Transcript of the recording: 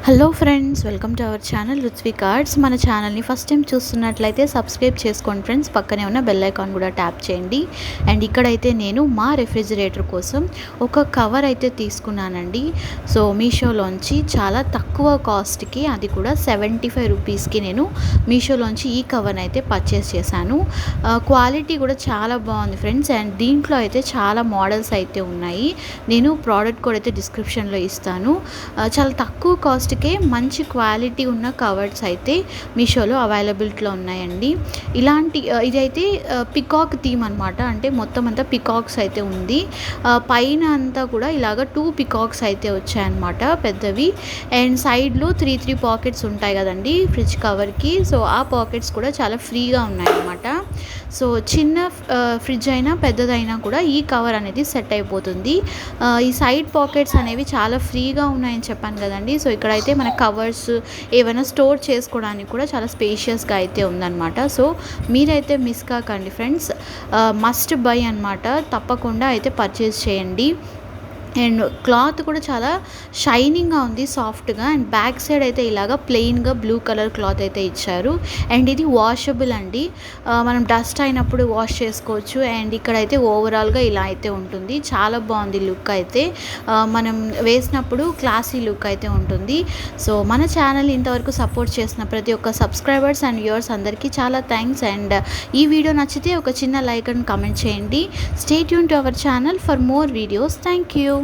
Hello friends, welcome to our channel Ruthvik. మన ఛానల్ని first time చూస్తున్నట్లయితే సబ్స్క్రైబ్ చేసుకోండి ఫ్రెండ్స్. పక్కనే ఉన్న బెల్ ఐకాన్ కూడా ట్యాప్ చేయండి. అండ్ ఇక్కడైతే నేను మా రెఫ్రిజిరేటర్ కోసం ఒక కవర్ అయితే తీసుకున్నానండి. సో మీషోలోంచి చాలా తక్కువ కాస్ట్కి, అది కూడా 75 రూపీస్కి నేను మీషోలోంచి ఈ కవర్ని అయితే పర్చేస్ చేశాను. క్వాలిటీ కూడా చాలా బాగుంది ఫ్రెండ్స్. అండ్ దీంట్లో అయితే చాలా మోడల్స్ అయితే ఉన్నాయి. నేను ప్రోడక్ట్ కూడా అయితే డిస్క్రిప్షన్లో ఇస్తాను. చాలా తక్కువ కాస్ట్కే మంచి క్వాలిటీ ఉన్న కవర్స్ అయితే మీషోలో అవైలబిలిటీలో ఉన్నాయండి. ఇదైతే పికాక్ థీమ్ అనమాట. అంటే మొత్తం అంతా పికాక్స్ అయితే ఉంది. పైన అంతా కూడా ఇలాగ 2 పికాక్స్ అయితే వచ్చాయన్నమాట, పెద్దవి. అండ్ సైడ్లో 3 పాకెట్స్ ఉంటాయి కదండి ఫ్రిడ్జ్ కవర్కి. సో ఆ పాకెట్స్ కూడా చాలా ఫ్రీగా ఉన్నాయన్నమాట. సో చిన్న ఫ్రిడ్జ్ అయినా పెద్దదైనా కూడా ఈ కవర్ అనేది సెట్ అయిపోతుంది. ఈ సైడ్ పాకెట్స్ అనేవి చాలా ఫ్రీగా ఉన్నాయని చెప్పాను కదండి. సో ఇక్కడైతే మన కవర్స్ ఏమైనా స్టోర్ చేసుకోవడానికి కూడా చాలా స్పేషియస్గా అయితే ఉందన్నమాట. సో మీరైతే మిస్ కాకండి ఫ్రెండ్స్, మస్ట్ బై అన్నమాట. తప్పకుండా అయితే పర్చేస్ చేయండి. అండ్ క్లాత్ కూడా చాలా షైనింగ్గా ఉంది, సాఫ్ట్గా. అండ్ బ్యాక్ సైడ్ అయితే ఇలాగ ప్లెయిన్గా బ్లూ కలర్ క్లాత్ అయితే ఇచ్చారు. అండ్ ఇది వాషబుల్ అండి, మనం డస్ట్ అయినప్పుడు వాష్ చేసుకోవచ్చు. అండ్ ఇక్కడైతే ఓవరాల్గా ఇలా అయితే ఉంటుంది. చాలా బాగుంది లుక్ అయితే. మనం వేసినప్పుడు క్లాసీ లుక్ అయితే ఉంటుంది. సో మన ఛానల్ ఇంతవరకు సపోర్ట్ చేసిన ప్రతి ఒక్క సబ్స్క్రైబర్స్ అండ్ వ్యూవర్స్ అందరికీ చాలా థ్యాంక్స్. అండ్ ఈ వీడియో నచ్చితే ఒక చిన్న లైక్ అండ్ కమెంట్ చేయండి. Stay tune to our channel for more videos. Thank you.